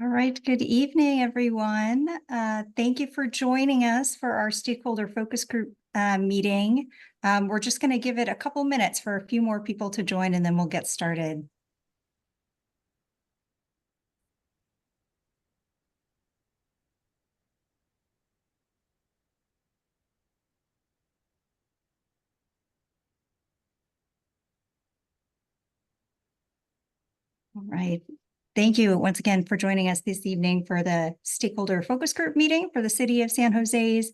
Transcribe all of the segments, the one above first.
All right, good evening, everyone. Thank you for joining us for our stakeholder focus group meeting. We're just going to give it a couple minutes for a few more people to join, and then we'll get started. All right. Thank you once again for joining us this evening for the stakeholder focus group meeting for the City of San Jose's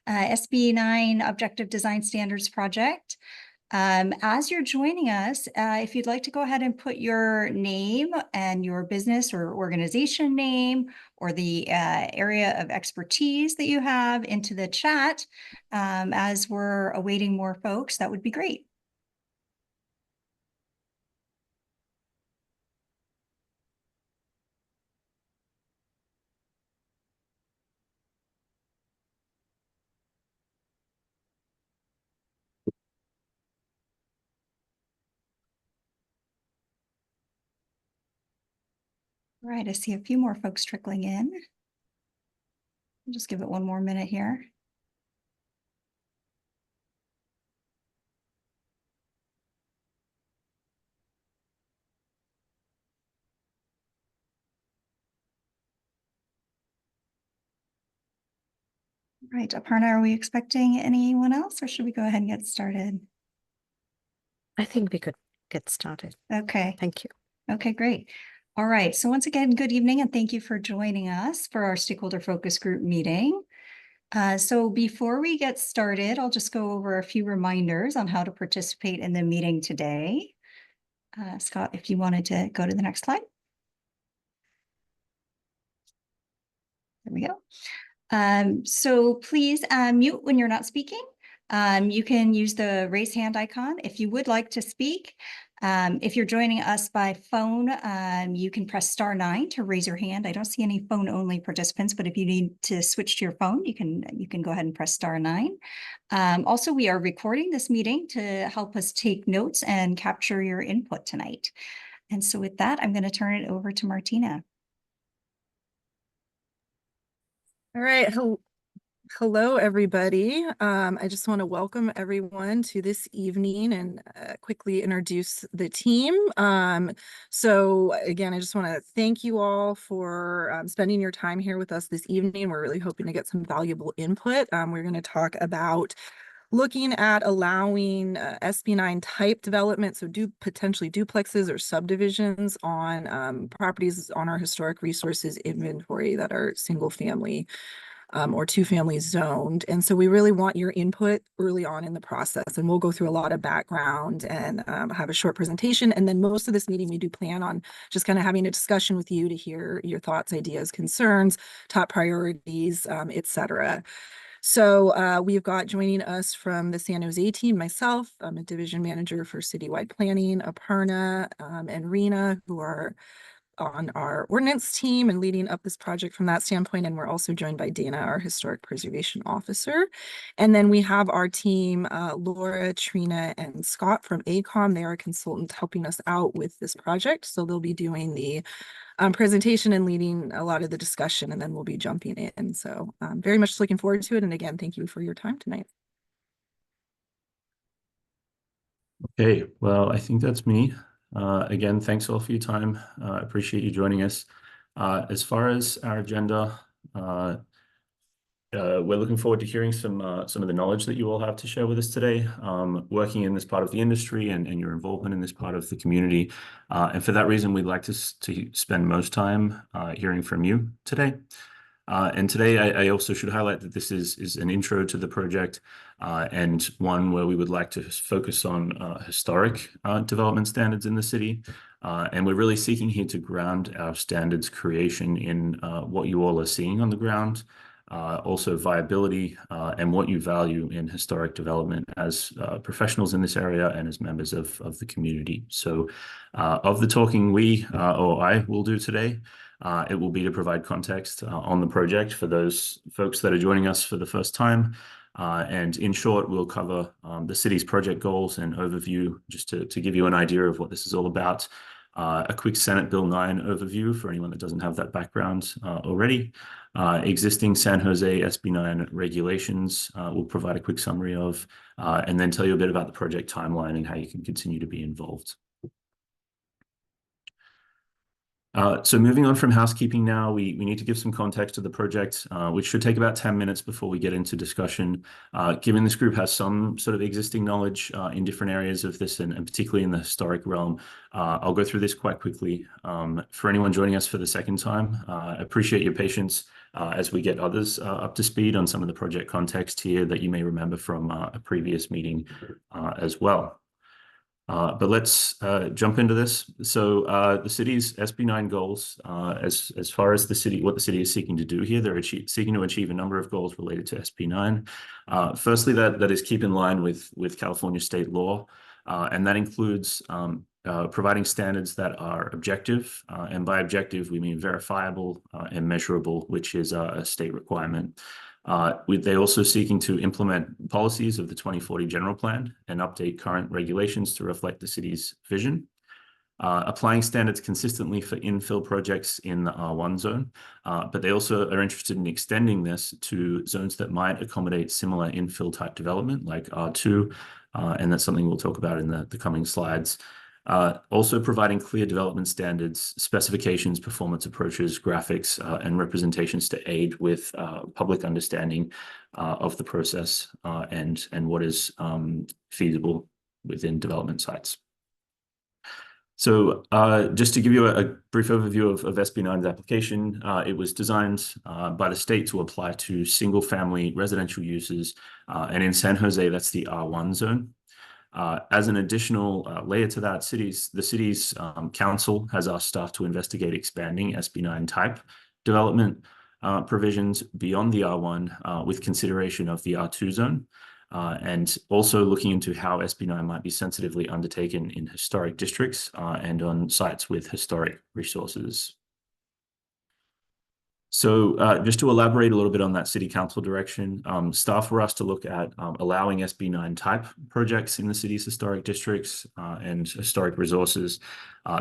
SB 9 Objective Design Standards project. As you're joining us, if you'd like to go ahead and put your name and your business or organization name or the area of expertise that you have into the chat as we're awaiting more folks, that would be great. All right, I see a few more folks trickling in. I'll just give it one more minute here. Right, Aparna, are we expecting anyone else, or should we go ahead and get started? I think we could get started. Okay. Thank you. Okay, great. All right, so once again, good evening, and thank you for joining us for our stakeholder focus group meeting. So before we get started, I'll just go over a few reminders on how to participate in the meeting today. Scott, if you wanted to go to the next slide. There we go. So please mute when you're not speaking. You can use the raise hand icon if you would like to speak. If you're joining us by phone, you can press *9 to raise your hand. I don't see any phone-only participants, but if you need to switch to your phone, you can go ahead and press *9. Also, we are recording this meeting to help us take notes and capture your input tonight. And so with that, I'm going to turn it over to Martina. All right. Hello, everybody. I just want to welcome everyone to this evening and quickly introduce the team. So again, I just want to thank you all for spending your time here with us this evening. We're really hoping to get some valuable input. We're going to talk about looking at allowing SB 9 type development, so potentially duplexes or subdivisions on properties on our historic resources inventory that are single family or two-family zoned. And so we really want your input early on in the process. And we'll go through a lot of background and have a short presentation. And then most of this meeting, we do plan on just kind of having a discussion with you to hear your thoughts, ideas, concerns, top priorities, et cetera. So we've got joining us from the San Jose team, myself, I'm a division manager for citywide planning, Aparna and Rena, who are on our ordinance team and leading up this project from that standpoint. And we're also joined by Dana, our historic preservation officer. And then we have our team, Laura, Trina, and Scott from ACOM. They are a consultant helping us out with this project. So they'll be doing the presentation and leading a lot of the discussion, and then we'll be jumping in. So I'm very much looking forward to it. And again, thank you for your time tonight. Okay, well, I think that's me. Again, thanks all for your time. I appreciate you joining us. As far as our agenda, we're looking forward to hearing some of the knowledge that you all have to share with us today, working in this part of the industry and your involvement in this part of the community. And for that reason, we'd like to spend most time hearing from you today. And today, I also should highlight that this is an intro to the project and one where we would like to focus on historic development standards in the city. And we're really seeking here to ground our standards creation in what you all are seeing on the ground, also viability and what you value in historic development as professionals in this area and as members of the community. So of the talking or I will do today, it will be to provide context on the project for those folks that are joining us for the first time. And in short, we'll cover the city's project goals and overview just to give you an idea of what this is all about. a quick Senate Bill 9 overview for anyone that doesn't have that background already. Existing San Jose SB 9 regulations we'll provide a quick summary of, and then tell you a bit about the project timeline and how you can continue to be involved. So moving on from housekeeping now, we need to give some context to the project, which should take about 10 minutes before we get into discussion. Given this group has some sort of existing knowledge in different areas of this, and particularly in the historic realm, I'll go through this quite quickly. For anyone joining us for the second time, I appreciate your patience as we get others up to speed on some of the project context here that you may remember from a previous meeting as well. But let's jump into this. So the city's SB 9 goals, as far as what the city is seeking to do here, they're seeking to achieve a number of goals related to SB 9. Firstly, that is keep in line with California state law, and that includes providing standards that are objective, and by objective we mean verifiable and measurable, which is a state requirement. They're also seeking to implement policies of the 2040 General Plan and update current regulations to reflect the city's vision. Applying standards consistently for infill projects in the R1 zone, but they also are interested in extending this to zones that might accommodate similar infill type development like R2, and that's something we'll talk about in the coming slides. Also providing clear development standards, specifications, performance approaches, graphics, and representations to aid with public understanding of the process and what is feasible within development sites. So just to give you a brief overview of SB 9's application, it was designed by the state to apply to single-family residential uses, and in San Jose, that's the R1 zone. As an additional layer to that, the city's council has asked staff to investigate expanding SB 9 type development provisions beyond the R1 with consideration of the R2 zone, and also looking into how SB 9 might be sensitively undertaken in historic districts and on sites with historic resources. So just to elaborate a little bit on that city council direction, staff were asked to look at allowing SB 9 type projects in the city's historic districts and historic resources.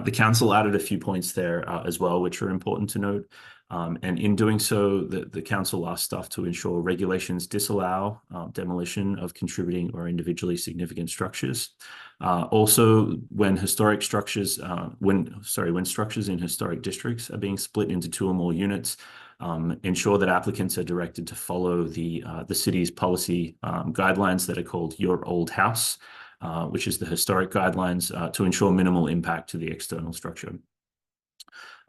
The council added a few points there as well, which are important to note. And in doing so, the council asked staff to ensure regulations disallow demolition of contributing or individually significant structures. Also, when structures in historic districts are being split into 2 or more units, ensure that applicants are directed to follow the city's policy guidelines that are called Your Old House, which is the historic guidelines to ensure minimal impact to the external structure.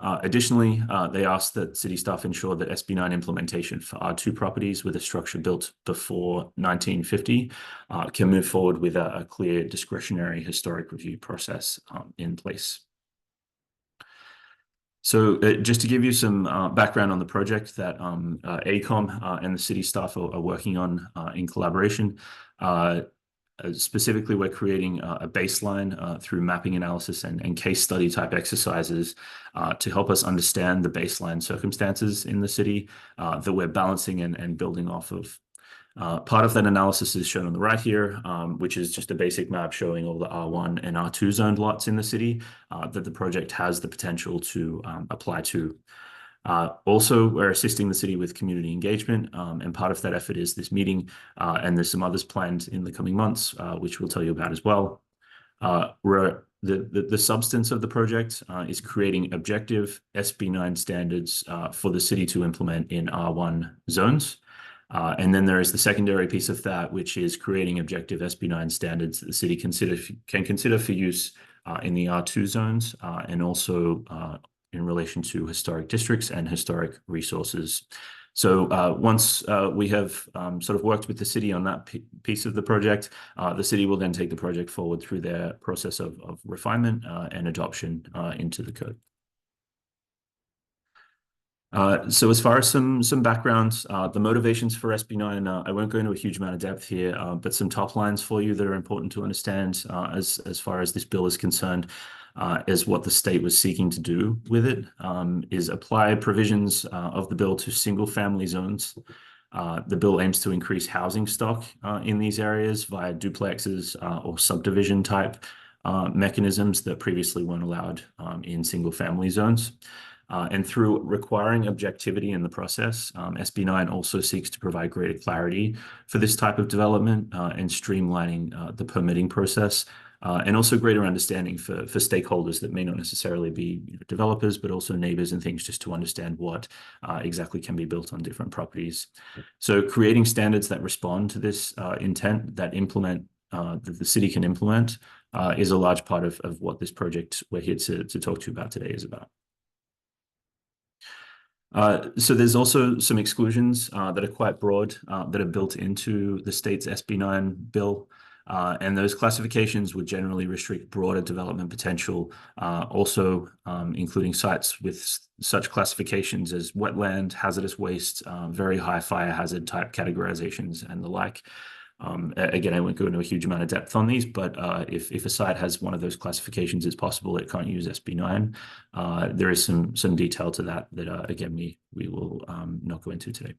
Additionally, they asked that city staff ensure that SB 9 implementation for R2 properties with a structure built before 1950 can move forward with a clear discretionary historic review process in place. So just to give you some background on the project that AECOM and the city staff are working on in collaboration. Specifically, we're creating a baseline through mapping analysis and case study type exercises to help us understand the baseline circumstances in the city that we're balancing and building off of. Part of that analysis is shown on the right here, which is just a basic map showing all the R1 and R2 zoned lots in the city that the project has the potential to apply to. Also, we're assisting the city with community engagement, and part of that effort is this meeting, and there's some others planned in the coming months, which we'll tell you about as well. The substance of the project is creating objective SB 9 standards for the city to implement in R1 zones. And then there is the secondary piece of that, which is creating objective SB 9 standards that the city can consider for use in the R2 zones and also in relation to historic districts and historic resources. So once we have sort of worked with the city on that piece of the project, the city will then take the project forward through their process of refinement and adoption into the code. So as far as some backgrounds, the motivations for SB 9, I won't go into a huge amount of depth here, but some top lines for you that are important to understand as far as this bill is concerned, is what the state was seeking to do with it, is apply provisions of the bill to single family zones. The bill aims to increase housing stock in these areas via duplexes or subdivision type mechanisms that previously weren't allowed in single-family zones. And through requiring objectivity in the process, SB9 also seeks to provide greater clarity for this type of development and streamlining the permitting process, and also greater understanding for stakeholders that may not necessarily be developers, but also neighbors and things, just to understand what exactly can be built on different properties. So creating standards that respond to this intent, that the city can implement, is a large part of what this project we're here to talk to you about today is about. So there's also some exclusions that are quite broad that are built into the state's SB9 bill. And those classifications would generally restrict broader development potential, also including sites with such classifications as wetland, hazardous waste, very high fire hazard type categorizations, and the like. Again, I won't go into a huge amount of depth on these, but if a site has one of those classifications, it's possible it can't use SB9. There is some detail to that again we will not go into today.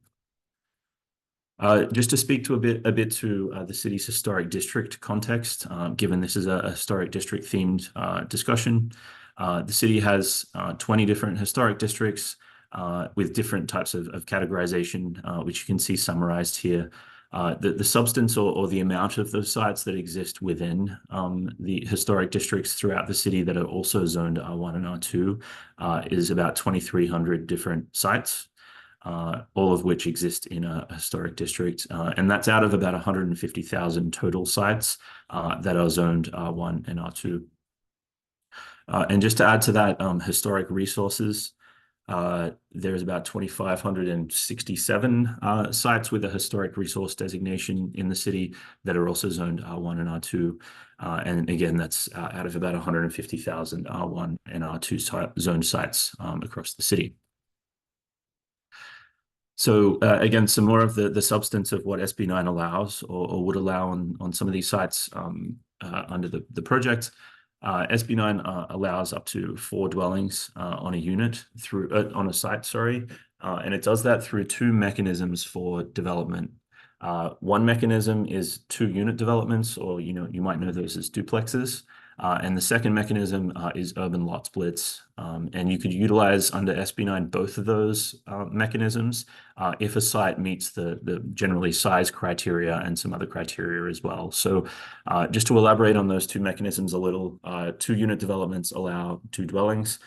Just to speak to a bit to the city's historic district context, given this is a historic district themed discussion, the city has 20 different historic districts with different types of categorization, which you can see summarized here. The substance or the amount of those sites that exist within the historic districts throughout the city that are also zoned R1 and R2 is about 2,300 different sites, all of which exist in a historic district. And that's out of about 150,000 total sites that are zoned R1 and R2. And just to add to that, historic resources, there's about 2,567 sites with a historic resource designation in the city that are also zoned R1 and R2. And again, that's out of about 150,000 R1 and R2 zoned sites across the city. So again, some more of the substance of what SB9 allows or would allow on some of these sites under the project. SB9 allows up to 4 dwellings on a unit on a site, sorry, and it does that through 2 mechanisms for development. One mechanism is 2-unit developments, or you might know those as duplexes. And the second mechanism is urban lot splits. And you could utilize under SB9 both of those mechanisms if a site meets the generally size criteria and some other criteria as well. So just to elaborate on those 2 mechanisms a little, 2-unit developments allow 2 dwellings.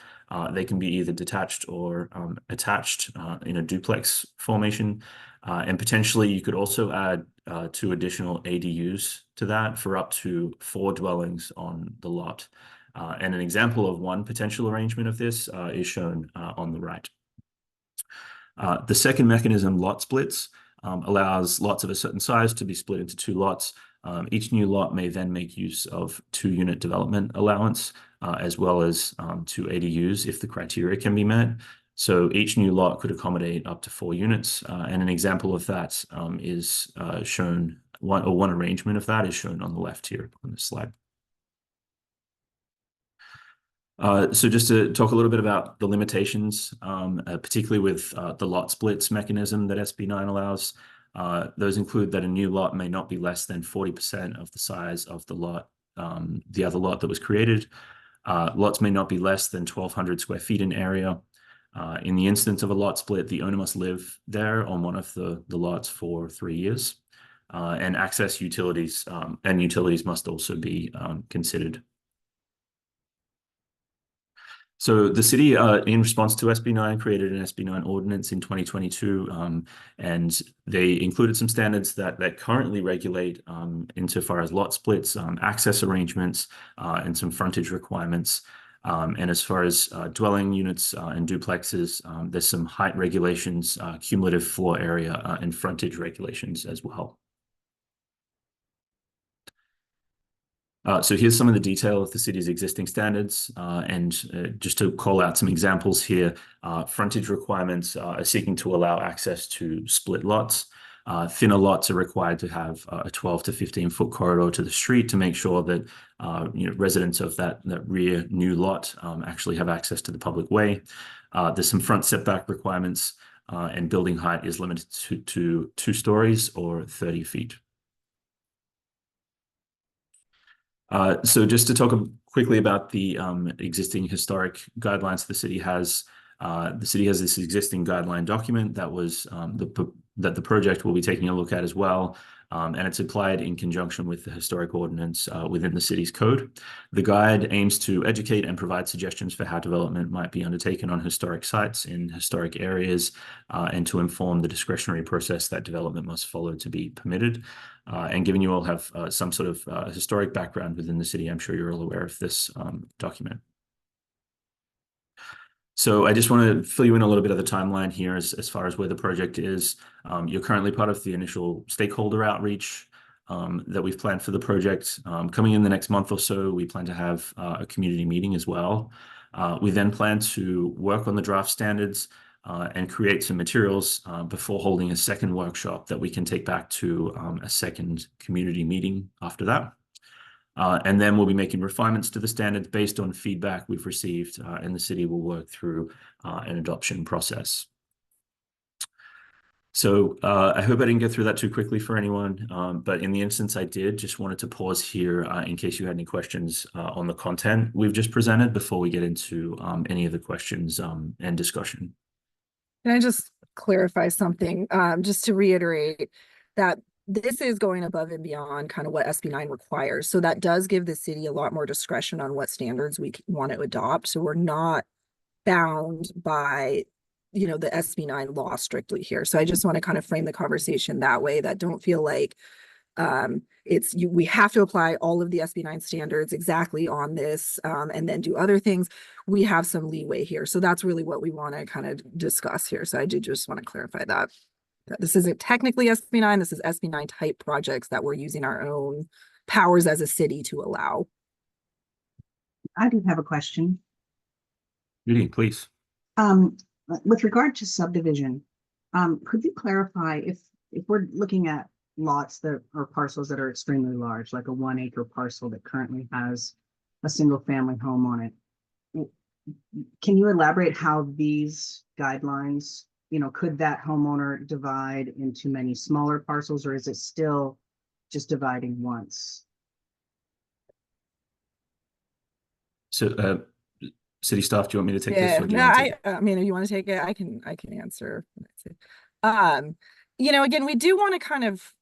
They can be either detached or attached in a duplex formation. And potentially you could also add 2 additional ADUs to that for up to 4 dwellings on the lot. And an example of one potential arrangement of this is shown on the right. The second mechanism, lot splits, allows lots of a certain size to be split into 2 lots. Each new lot may then make use of 2-unit development allowance, as well as 2 ADUs if the criteria can be met. So each new lot could accommodate up to 4 units, and an example of that is shown, one arrangement of that is shown on the left here on this slide. So just to talk a little bit about the limitations, particularly with the lot splits mechanism that SB9 allows. Those include that a new lot may not be less than 40% of the size of the lot, the other lot that was created. Lots may not be less than 1,200 square feet in area. In the instance of a lot split, the owner must live there on one of the lots for 3 years. And access utilities, and utilities must also be considered. So the city, in response to SB9, created an SB9 ordinance in 2022, and they included some standards that currently regulate insofar as lot splits, access arrangements, and some frontage requirements. And as far as dwelling units and duplexes, there's some height regulations, cumulative floor area, and frontage regulations as well. So here's some of the detail of the city's existing standards, and just to call out some examples here, frontage requirements are seeking to allow access to split lots. Thinner lots are required to have a 12 to 15-foot corridor to the street to make sure that residents of that rear new lot actually have access to the public way. There's some front setback requirements, and building height is limited to 2 stories or 30 feet. So just to talk quickly about the existing historic guidelines the city has. The city has this existing guideline document that was that the project will be taking a look at as well. And it's applied in conjunction with the historic ordinance within the city's code. The guide aims to educate and provide suggestions for how development might be undertaken on historic sites in historic areas, and to inform the discretionary process that development must follow to be permitted. And given you all have some sort of historic background within the city, I'm sure you're all aware of this document. So I just want to fill you in a little bit of the timeline here as far as where the project is. You're currently part of the initial stakeholder outreach that we've planned for the project. Coming in the next month or so, we plan to have a community meeting as well. We then plan to work on the draft standards and create some materials before holding a second workshop that we can take back to a second community meeting after that. And then we'll be making refinements to the standards based on feedback we've received, and the city will work through an adoption process. So I hope I didn't get through that too quickly for anyone, but in the instance I did, just wanted to pause here in case you had any questions on the content we've just presented before we get into any of the questions and discussion. Can I just clarify something? Just to reiterate that this is going above and beyond kind of what SB 9 requires. So that does give the city a lot more discretion on what standards we want to adopt. So we're not bound by, you know, the SB 9 law strictly here. So I just want to kind of frame the conversation that way, that don't feel like we have to apply all of the SB 9 standards exactly on this and then do other things. We have some leeway here. So that's really what we want to kind of discuss here. So I did just want to clarify that this isn't technically SB 9. This is SB 9 type projects that we're using our own powers as a city to allow. I do have a question. Judy, please. With regard to subdivision, could you clarify if we're looking at lots that or parcels that are extremely large, like a 1 acre parcel that currently has a single family home on it, can you elaborate how these guidelines, you know, could that homeowner divide into many smaller parcels, or is it still just dividing once? So city staff, do you want me to take this? Yeah, Or do you no, want to take it? I mean, if you want to take it, I can answer. You know, again, we do want to kind of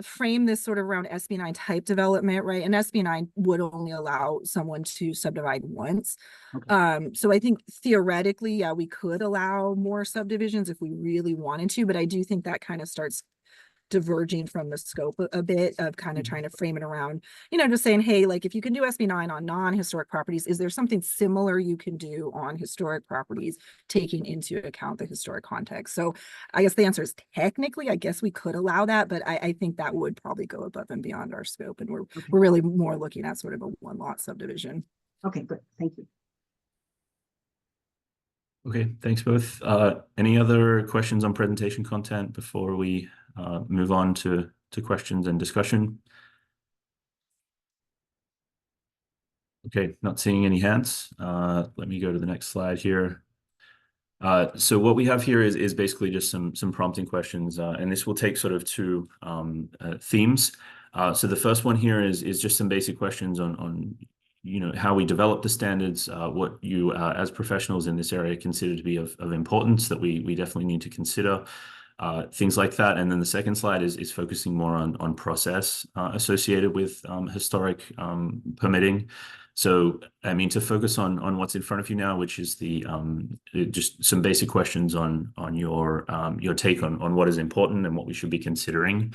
frame this sort of around SB 9 type development, right? And SB 9 would only allow someone to subdivide once. Okay. So I think theoretically, yeah, we could allow more subdivisions if we really wanted to, but I do think that kind of starts diverging from the scope a bit of kind of trying to frame it around, you know, just saying, hey, like if you can do SB 9 on non-historic properties, is there something similar you can do on historic properties, taking into account the historic context? So I guess the answer is technically, I guess we could allow that, but I think that would probably go above and beyond our scope. And we're really more looking at sort of a one lot subdivision. Okay, good. Thank you. Okay, thanks both. Any other questions on presentation content before we move on to questions and discussion? Okay, not seeing any hands. Let me go to the next slide here. So what we have here is basically just some prompting questions, and this will take sort of two themes. So the first one here is just some basic questions on you know, how we develop the standards, what you as professionals in this area consider to be of importance that we definitely need to consider, things like that. And then the second slide is focusing more on process associated with historic permitting. So, I mean, to focus on what's in front of you now, which is the just some basic questions on your take on what is important and what we should be considering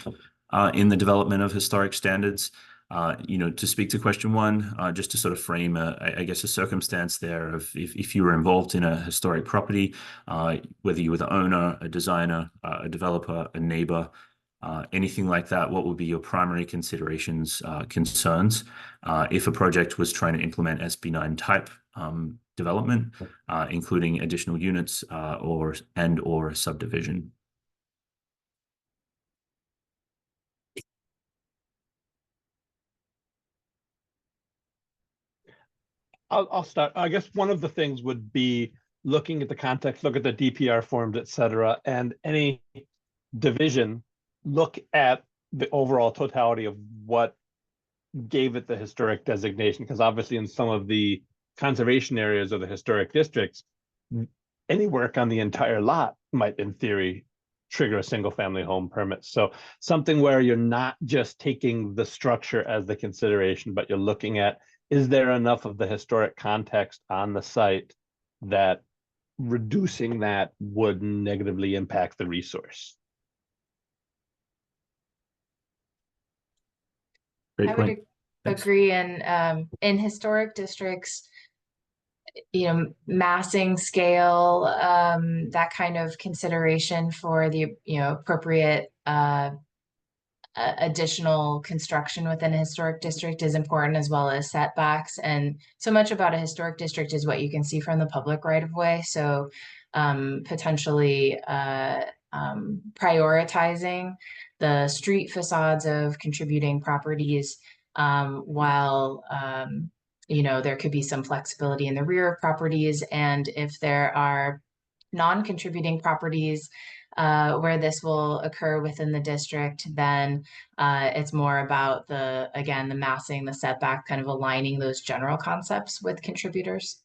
in the development of historic standards. You know, to speak to question one, just to sort of frame, I guess, a circumstance there of if you were involved in a historic property, whether you were the owner, a designer, a developer, a neighbor, anything like that, what would be your primary considerations, concerns, if a project was trying to implement SB 9 type development, including additional units or subdivision? I'll start. I guess one of the things would be looking at the context, look at the DPR forms, et cetera, and any division, look at the overall totality of what gave it the historic designation, because obviously in some of the conservation areas or the historic districts, any work on the entire lot might, in theory, trigger a single family home permit. So something where you're not just taking the structure as the consideration, but you're looking at, is there enough of the historic context on the site that reducing that would negatively impact the resource? Great I would point. Thanks. agree. And in historic districts, massing scale, that kind of consideration for the, appropriate additional construction within a historic district is important, as well as setbacks. And so much about a historic district is what you can see from the public right of way. So potentially prioritizing the street facades of contributing properties, while there could be some flexibility in the rear of properties. And if there are non-contributing properties where this will occur within the district, then it's more about the massing, the setback, kind of aligning those general concepts with contributors.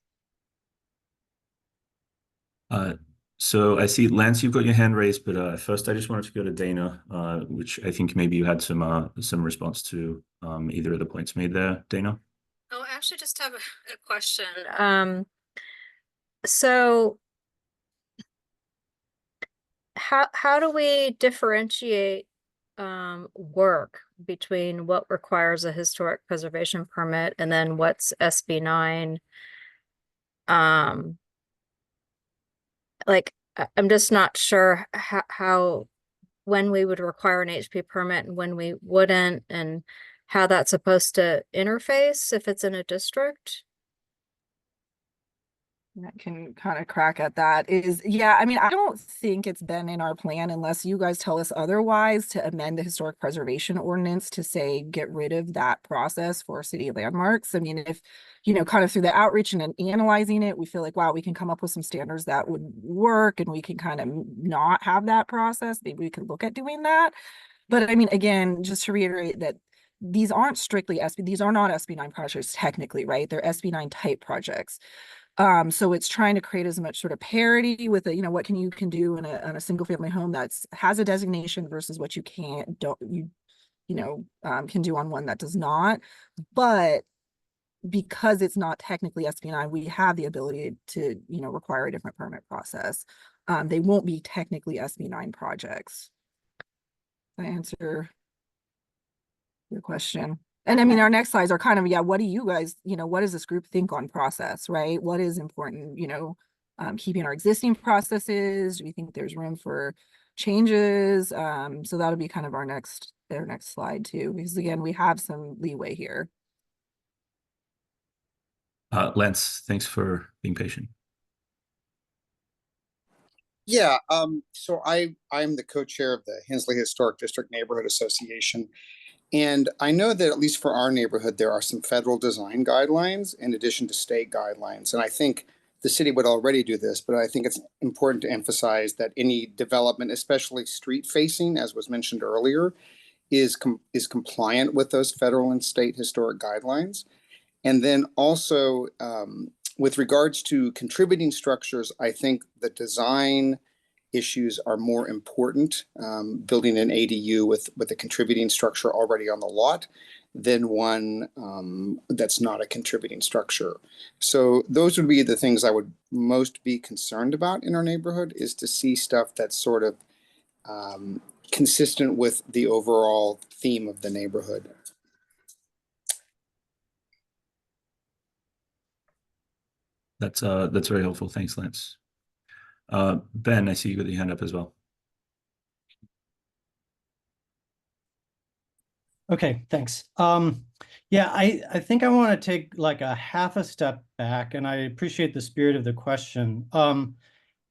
So I see, Lance, you've got your hand raised, but first I just wanted to go to Dana, which I think maybe you had some response to either of the points made there, Dana. Oh, I actually just have a question. So how do we differentiate work between what requires a historic preservation permit and then what's SB9? Like, I'm just not sure how when we would require an HP permit and when we wouldn't, and how that's supposed to interface if it's in a district. I can kind of crack at that. I mean, I don't think it's been in our plan, unless you guys tell us otherwise, to amend the historic preservation ordinance to say get rid of that process for city landmarks. I mean, if kind of through the outreach and analyzing it, we feel like, wow, we can come up with some standards that would work, and we can kind of not have that process. Maybe we could look at doing that. But I mean, again, just to reiterate that these aren't strictly these are not SB9 projects technically, right? They're SB9 type projects. So it's trying to create as much sort of parity with what you can do in a single family home that's has a designation versus what you can do on one that does not. But because it's not technically SB9, we have the ability to require a different permit process. They won't be technically SB9 projects. Does that answer your question? And I mean, our next slides are kind of, what do you guys, what does this group think on process, right? What is important, keeping our existing processes? Do we think there's room for changes? So that'll be kind of their next slide too, because again, we have some leeway here. Lance, thanks for being patient. Yeah, so I'm the co-chair of the Hensley Historic District Neighborhood Association. And I know that at least for our neighborhood, there are some federal design guidelines in addition to state guidelines. And I think the city would already do this, but I think it's important to emphasize that any development, especially street facing, as was mentioned earlier, is compliant with those federal and state historic guidelines. And then also with regards to contributing structures, I think the design issues are more important, building an ADU with a contributing structure already on the lot than one that's not a contributing structure. So those would be the things I would most be concerned about in our neighborhood, is to see stuff that's sort of consistent with the overall theme of the neighborhood. That's very helpful. Thanks, Lance. Ben, I see you got your hand up as well. Okay, thanks. Yeah, I think I want to take like a half a step back, and I appreciate the spirit of the question.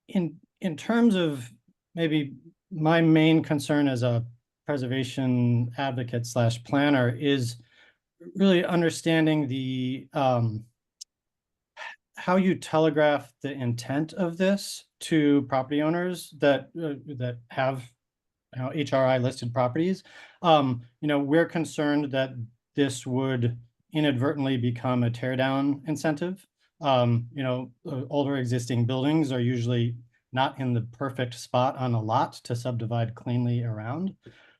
In terms of maybe my main concern as a preservation advocate / planner is really understanding the how you telegraph the intent of this to property owners that have HRI listed properties. We're concerned that this would inadvertently become a tear down incentive. Older existing buildings are usually not in the perfect spot on a lot to subdivide cleanly around.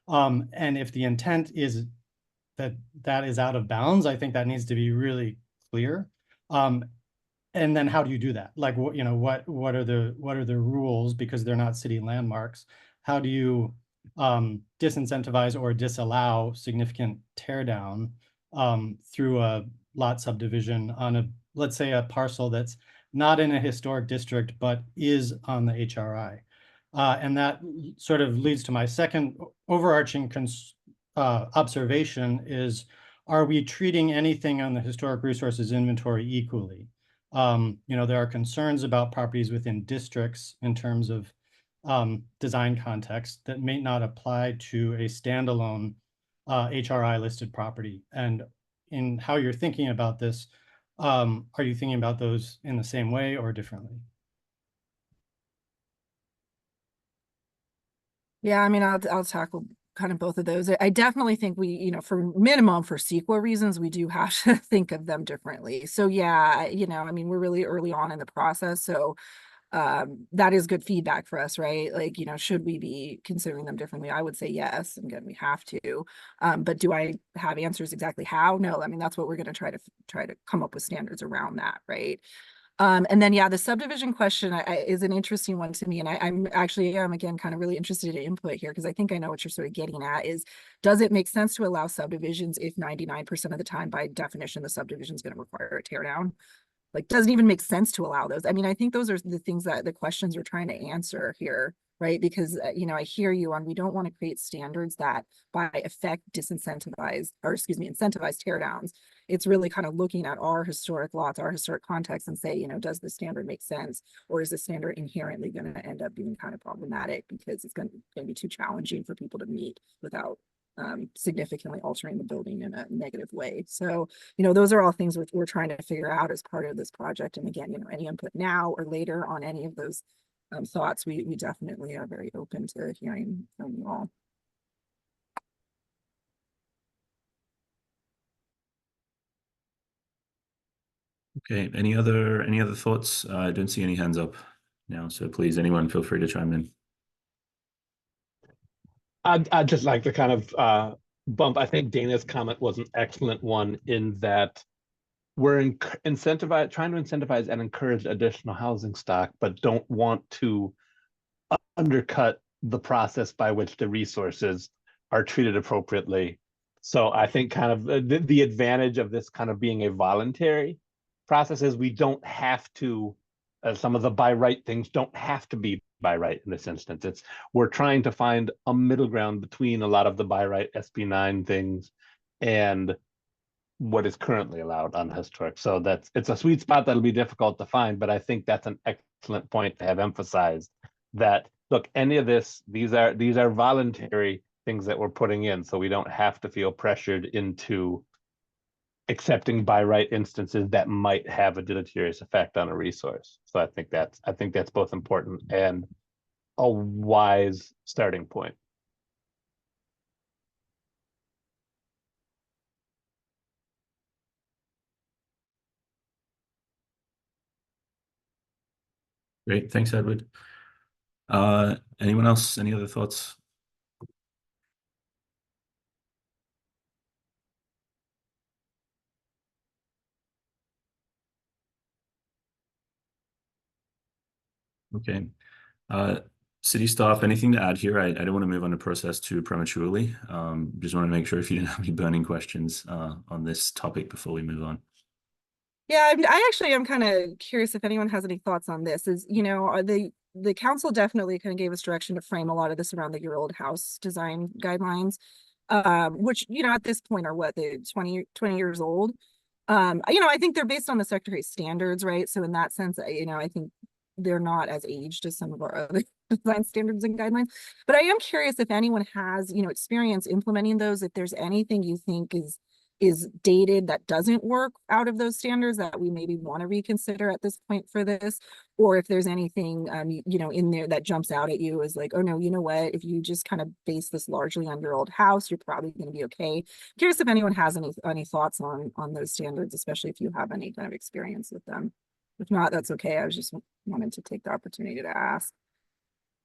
And if the intent is that is out of bounds, I think that needs to be really clear. And then how do you do that? Like, what are the rules, because they're not city landmarks? How do you disincentivize or disallow significant tear down through a lot subdivision on let's say a parcel that's not in a historic district, but is on the HRI? And that sort of leads to my second overarching observation is, are we treating anything on the historic resources inventory equally? There are concerns about properties within districts in terms of design context that may not apply to a standalone HRI listed property. And in how you're thinking about this, are you thinking about those in the same way or differently? Yeah, I mean, I'll tackle kind of both of those. I definitely think we, for CEQA reasons, we do have to think of them differently. So yeah, I mean, we're really early on in the process. So that is good feedback for us, right? Like, should we be considering them differently? I would say yes. And again, we have to. But do I have answers exactly how? No. I mean, that's what we're going to try to come up with standards around that, right? And then, yeah, the subdivision question is an interesting one to me. And I'm again, kind of really interested in input here, because I think I know what you're sort of getting at is, does it make sense to allow subdivisions if 99% of the time, by definition, the subdivision is going to require a tear down? Like, doesn't even make sense to allow those. I mean, I think those are the things that the questions we're trying to answer here, right? Because, I hear you on, we don't want to create standards that by effect incentivize tear downs. It's really kind of looking at our historic lots, our historic context, and say, does the standard make sense? Or is the standard inherently going to end up being kind of problematic because it's going to be too challenging for people to meet without significantly altering the building in a negative way? So, those are all things we're trying to figure out as part of this project. And again, any input now or later on any of those thoughts, we definitely are very open to hearing from you all. Okay, any other thoughts? I don't see any hands up now, so please, anyone, feel free to chime in. I'd just like to kind of bump. I think Dana's comment was an excellent one, in that we're trying to incentivize and encourage additional housing stock, but don't want to undercut the process by which the resources are treated appropriately. So I think kind of the advantage of this kind of being a voluntary process is we don't have to, some of the by right things don't have to be by right in this instance. We're trying to find a middle ground between a lot of the by right SB 9 things and what is currently allowed on historic. So it's a sweet spot that'll be difficult to find, but I think that's an excellent point to have emphasized, that look, any of this, these are voluntary things that we're putting in, so we don't have to feel pressured into accepting by right instances that might have a deleterious effect on a resource. So I think that's both important and a wise starting point. Great, thanks, Edward. Anyone else? Any other thoughts? Okay. City staff, anything to add here? I don't want to move on the process too prematurely. Just want to make sure if you didn't have any burning questions on this topic before we move on. Yeah, I actually am kind of curious if anyone has any thoughts on this. The council definitely kind of gave us direction to frame a lot of this around the year-old house design guidelines, which, at this point are what, the 20 years old. I think they're based on the Secretary's standards, right? So in that sense, I think they're not as aged as some of our other design standards and guidelines. But I am curious if anyone has, experience implementing those, if there's anything you think is is dated that doesn't work out of those standards that we maybe want to reconsider at this point for this, or if there's anything you know, in there that jumps out at you as like, oh no, you know what, if you just kind of base this largely on your old house, you're probably going to be okay. Curious if anyone has any thoughts on those standards, especially if you have any kind of experience with them. If not, that's okay. I was just wanted to take the opportunity to ask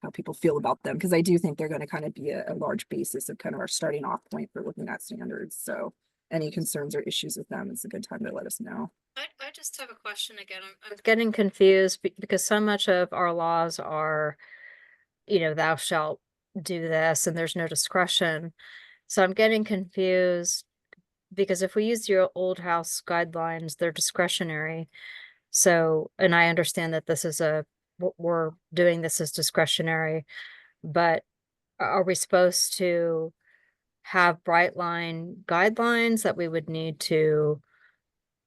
how people feel about them, because I do think they're going to kind of be a large basis of kind of our starting off point for looking at standards. So any concerns or issues with them, it's a good time to let us know. I just have a question again. I'm getting confused because so much of our laws are, you know, thou shalt do this and there's no discretion. So I'm getting confused because if we use your old house guidelines, they're discretionary. So, and I understand that this is we're doing this as discretionary, but are we supposed to have bright line guidelines that we would need to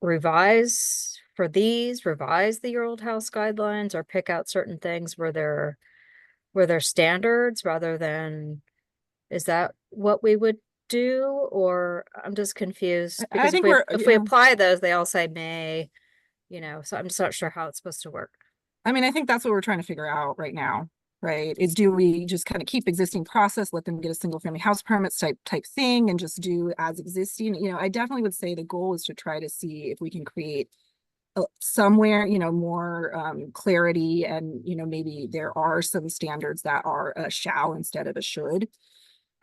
revise the your old house guidelines, or pick out certain things where they're standards rather than, is that what we would do? Or I'm just confused I because think if we apply those, they all say may, you know, so I'm just not sure how it's supposed to work. I mean, I think that's what we're trying to figure out right now, right? Is do we just kind of keep existing process, let them get a single family house permits type thing and just do as existing? You know, I definitely would say the goal is to try to see if we can create somewhere, you know, more clarity, and, you know, maybe there are some standards that are a shall instead of a should.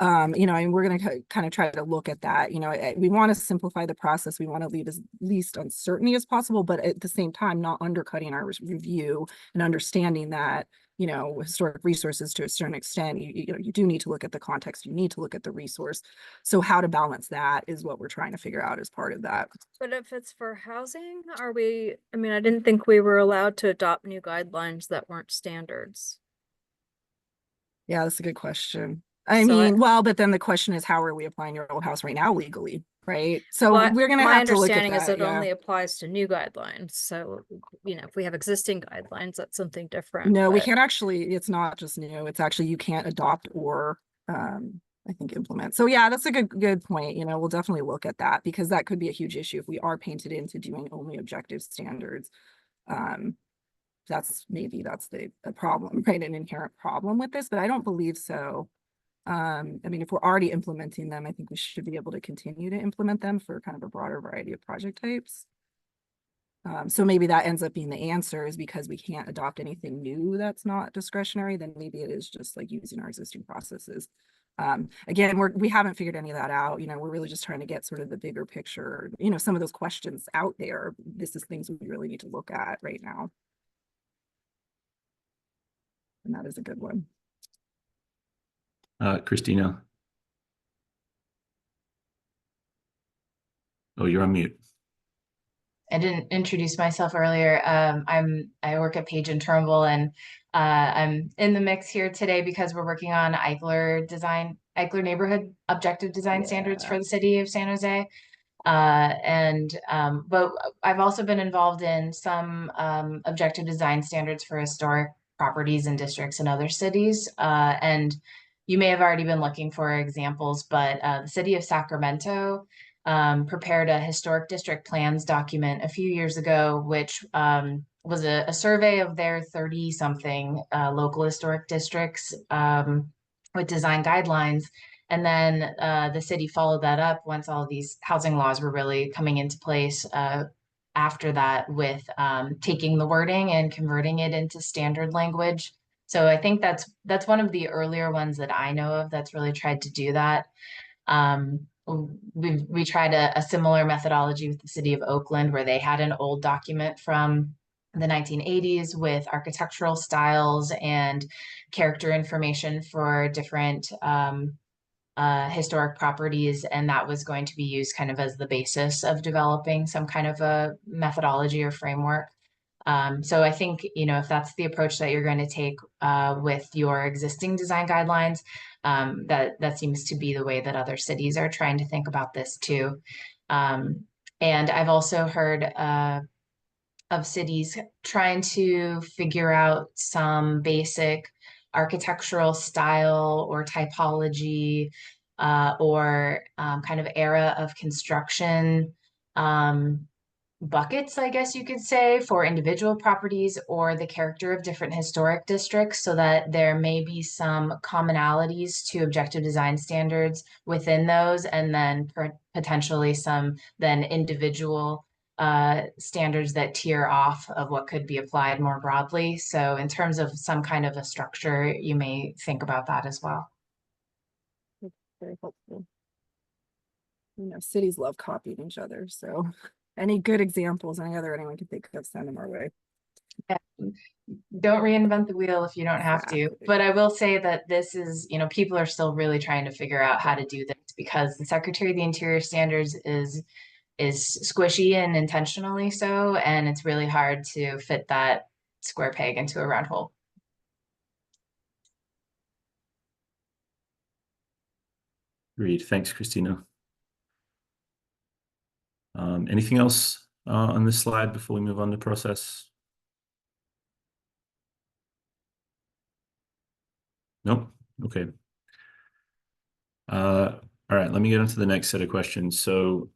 You know, and we're going to kind of try to look at that. You know, we want to simplify the process. We want to leave as least uncertainty as possible, but at the same time, not undercutting our review and understanding that, you know, historic resources to a certain extent, you know, you do need to look at the context, you need to look at the resource. So how to balance that is what we're trying to figure out as part of that. But if it's for housing, I mean, I didn't think we were allowed to adopt new guidelines that weren't standards. Yeah, that's a good question. I So mean, well, but then the question is, how are we applying your old house right now legally, right? So Well, we're going to my have to look at understanding is that. it Yeah. only applies to new guidelines. So, you know, if we have existing guidelines, that's something different. No, we but- can't actually, it's not just new, it's actually you can't adopt or I think implement. So yeah, that's a good point. You know, we'll definitely look at that, because that could be a huge issue if we are painted into doing only objective standards. That's the problem, right? An inherent problem with this, but I don't believe so. I mean, if we're already implementing them, I think we should be able to continue to implement them for kind of a broader variety of project types. So maybe that ends up being the answer, is because we can't adopt anything new that's not discretionary, then maybe it is just like using our existing processes. Again, we haven't figured any of that out. You know, we're really just trying to get sort of the bigger picture, you know, some of those questions out there. This is things we really need to look at right now. And that is a good one. Christina. Oh, you're on mute. I didn't introduce myself earlier. I work at Page and Turnbull, and I'm in the mix here today because we're working on Eichler neighborhood objective design standards for the city of San Jose. But I've also been involved in some objective design standards for historic properties and districts in other cities. And you may have already been looking for examples, but the city of Sacramento prepared a historic district plans document a few years ago, which was a survey of their 30-something local historic districts with design guidelines. And then the city followed that up once all these housing laws were really coming into place after that, with taking the wording and converting it into standard language. So I think that's one of the earlier ones that I know of that's really tried to do that. We tried a similar methodology with the city of Oakland, where they had an old document from the 1980s with architectural styles and character information for different historic properties, and that was going to be used kind of as the basis of developing some kind of a methodology or framework. So I think, you know, if that's the approach that you're going to take with your existing design guidelines, that seems to be the way that other cities are trying to think about this too. And I've also heard of cities trying to figure out some basic architectural style or typology or kind of era of construction buckets, I guess you could say, for individual properties or the character of different historic districts, so that there may be some commonalities to objective design standards within those, and then potentially some then individual standards that tier off of what could be applied more broadly. So in terms of some kind of a structure, you may think about that as well. Very helpful. You know, cities love copying each other, so any good examples, anyone can think of, send them our way. Don't reinvent the wheel if you don't have to. Exactly. But I will say that this is, you know, people are still really trying to figure out how to do this, because the Secretary of the Interior standards is squishy and intentionally so, and it's really hard to fit that square peg into a round hole. Great, thanks, Christina. Anything else on this slide before we move on to process? Nope. Okay. All right, let me get into the next set of questions. So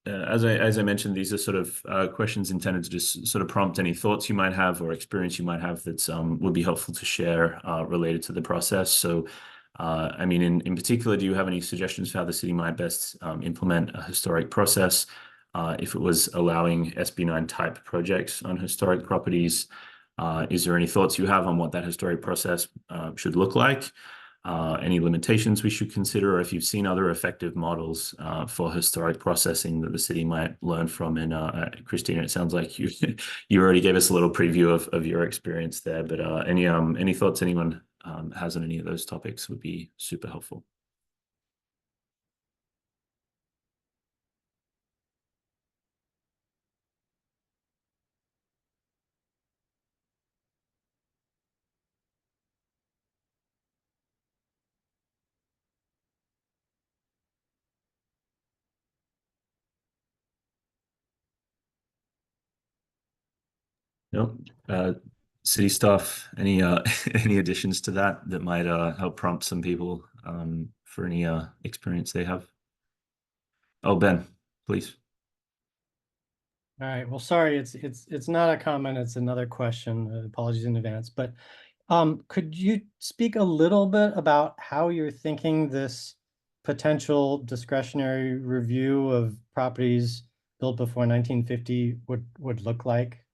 as I mentioned, these are sort of questions intended to just sort of prompt any thoughts you might have or experience you might have that would be helpful to share related to the process. So I mean, in particular, do you have any suggestions for how the city might best implement a historic process if it was allowing SB9 type projects on historic properties? Is there any thoughts you have on what that historic process should look like? Any limitations we should consider, or if you've seen other effective models for historic processing that the city might learn from? And Christina, it sounds like you already gave us a little preview of your experience there, but any thoughts anyone has on any of those topics would be super helpful. Nope. City staff, any any additions to that might help prompt some people for any experience they have? Oh, Ben, please. All right, well, sorry, it's not a comment, it's another question. Apologies in advance, but could you speak a little bit about how you're thinking this potential discretionary review of properties built before 1950 would look like?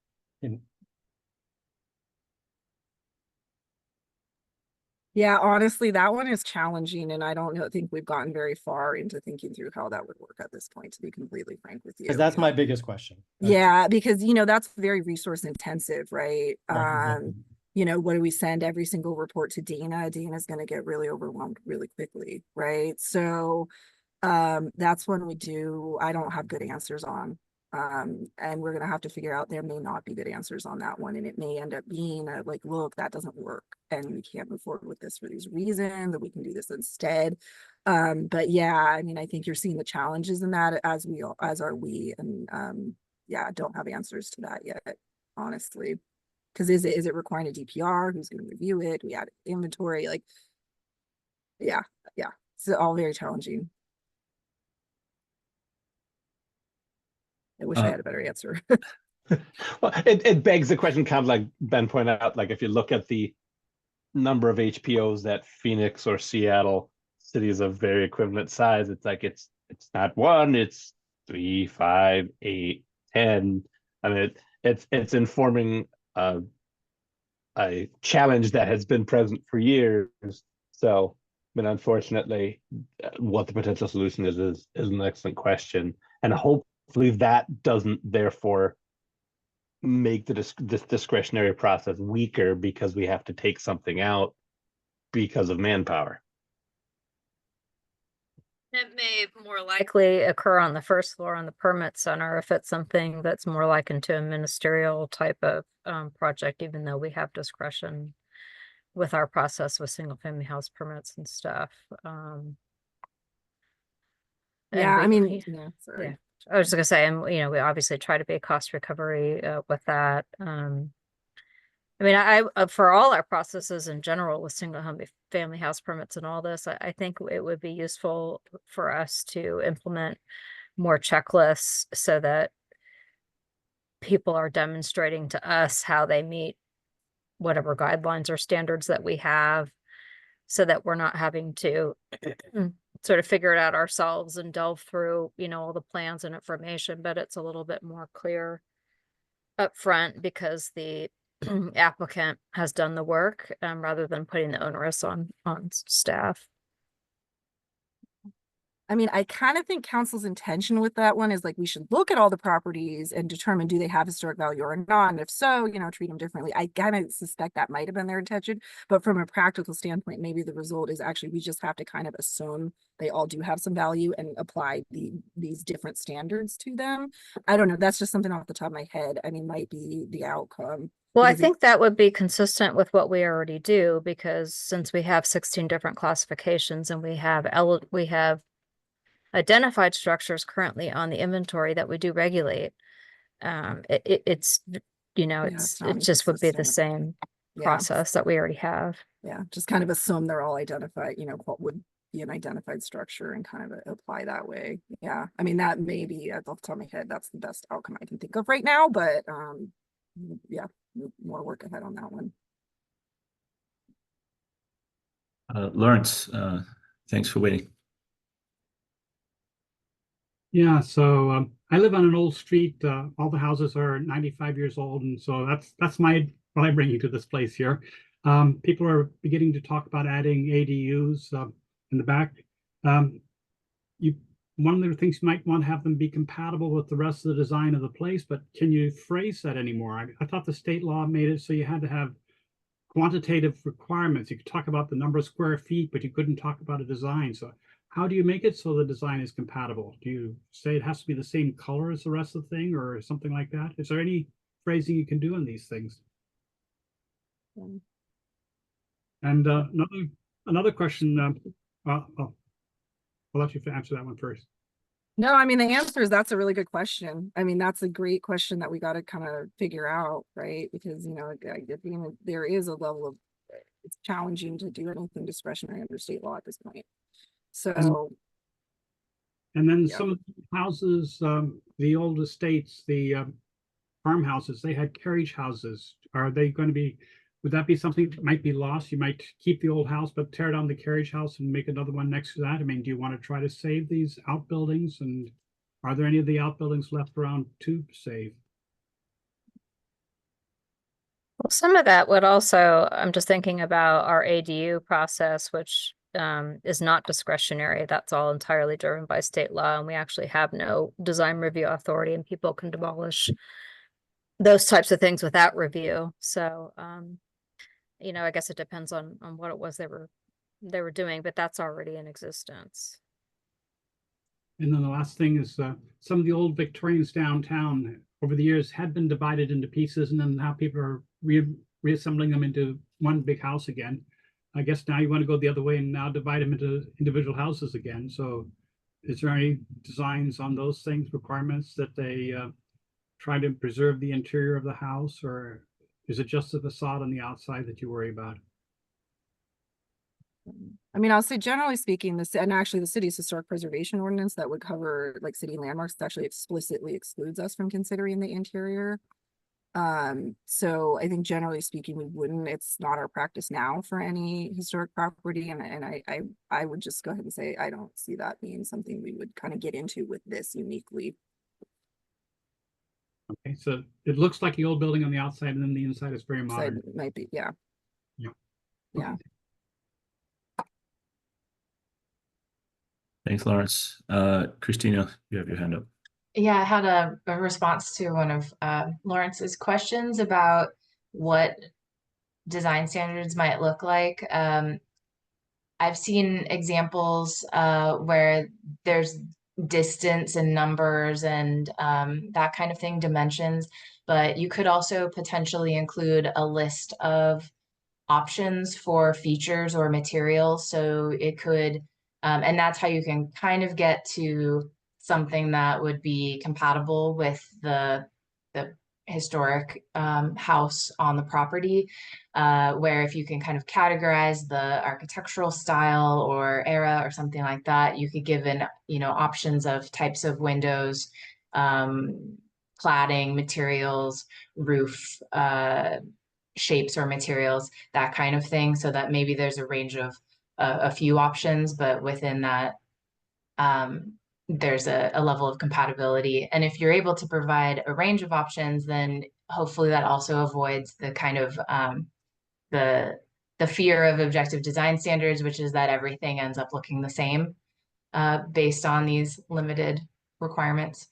Yeah, honestly, that one is challenging, and I don't think we've gotten very far into thinking through how that would work at this point, to be completely frank with you. Because that's my biggest question. Yeah, because that's very resource intensive, right? Right. You know, what do we send every single report to Dana? Dana's going to get really overwhelmed really quickly, right? So that's when I don't have good answers on. And we're going to have to figure out, there may not be good answers on that one. And it may end up being like, look, that doesn't work, and we can't move forward with this for these reasons, that we can do this instead. But yeah, I mean, I think you're seeing the challenges in that, as are we. And yeah, don't have answers to that yet, honestly. Because is it requiring a DPR? Who's going to review it? We add inventory, like, yeah. It's all very challenging. I wish I had a better answer. Well, it begs the question, kind of like Ben pointed out, like if you look at the number of HPOs that Phoenix or Seattle, cities of very equivalent size, it's like it's not one, it's 3, 5, 8, 10. I mean, it's informing a challenge that has been present for years. So, but unfortunately, what the potential solution is an excellent question, and hopefully that doesn't therefore make this discretionary process weaker because we have to take something out because of manpower. It may more likely occur on the first floor on the permit center if it's something that's more likened to a ministerial type of project, even though we have discretion with our process with single family house permits and stuff. Yeah, I mean, yeah, sorry. Yeah. I was just gonna say, and we obviously try to be a cost recovery with that. I mean, I for all our processes in general with family house permits and all this, I think it would be useful for us to implement more checklists so that people are demonstrating to us how they meet whatever guidelines or standards that we have, so that we're not having to sort of figure it out ourselves and delve through, all the plans and information, but it's a little bit more clear up front because the applicant has done the work, rather than putting the onerous on staff. I mean, I kind of think council's intention with that one is like, we should look at all the properties and determine, do they have historic value or not? And if so, treat them differently. I kind of suspect that might have been their intention, but from a practical standpoint, maybe the result is actually, we just have to kind of assume they all do have some value and apply these different standards to them. I don't know. That's just something off the top of my head. I mean, might be the outcome. Well, I Because think that would be consistent with what we already do, because since we have 16 different classifications and we have identified structures currently on the inventory that we do regulate, it's it just would be the inconsistent. same Yeah. process that we already have. Yeah, just kind of assume they're all identified, what would be an identified structure and kind of apply that way. Yeah, I mean, that may be, off the top of my head, that's the best outcome I can think of right now, but yeah, more work ahead on that one. Lawrence, thanks for waiting. Yeah, so I live on an old street. All the houses are 95 years old, and so that's what I'm bringing to this place here. People are beginning to talk about adding ADUs in the back. One of the things you might want to have them be compatible with the rest of the design of the place, but can you phrase that anymore? I thought the state law made it so you had to have quantitative requirements. You could talk about the number of square feet, but you couldn't talk about a design. So how do you make it so the design is compatible? Do you say it has to be the same color as the rest of the thing or something like that? Is there any phrasing you can do on these things? And another question, I'll let you answer that one first. No, I mean, the answer is that's a really good question. I mean, that's a great question that we got to kind of figure out, right? Because, there is a level of, it's challenging to do anything discretionary under state law at this point. So. And then Yeah. some of the houses, the old estates, the farmhouses, they had carriage houses. Are they going to be, would that be something that might be lost? You might keep the old house, but tear down the carriage house and make another one next to that. I mean, do you want to try to save these outbuildings? And are there any of the outbuildings left around to save? Well, some of that would also, I'm just thinking about our ADU process, which is not discretionary. That's all entirely driven by state law, and we actually have no design review authority, and people can demolish those types of things without review. So, I guess it depends on what it was they were doing, but that's already in existence. And then the last thing is some of the old Victorians downtown over the years had been divided into pieces, and then now people are reassembling them into one big house again. I guess now you want to go the other way and now divide them into individual houses again. So is there any designs on those things, requirements that they try to preserve the interior of the house, or is it just the facade on the outside that you worry about? I mean, I'll say generally speaking, and actually the city's historic preservation ordinance that would cover like city landmarks actually explicitly excludes us from considering the interior. So I think generally speaking, we wouldn't, it's not our practice now for any historic property. And I would just go ahead and say, I don't see that being something we would kind of get into with this uniquely. Okay, so it looks like the old building on the outside, and then the inside is very So modern. it might be, yeah. Yeah. Yeah. Thanks, Lawrence. Christina, you have your hand up. Yeah, I had a response to one of Lawrence's questions about what design standards might look like. I've seen examples where there's distance and numbers and that kind of thing, dimensions, but you could also potentially include a list of options for features or materials. So it could, and that's how you can kind of get to something that would be compatible with the historic house on the property, where if you can kind of categorize the architectural style or era or something like that, you could give an, you know, options of types of windows, cladding, materials, roof, shapes or materials, that kind of thing, so that maybe there's a range of a few options, but within that, there's a level of compatibility. And if you're able to provide a range of options, then hopefully that also avoids the kind of the fear of objective design standards, which is that everything ends up looking the same based on these limited requirements.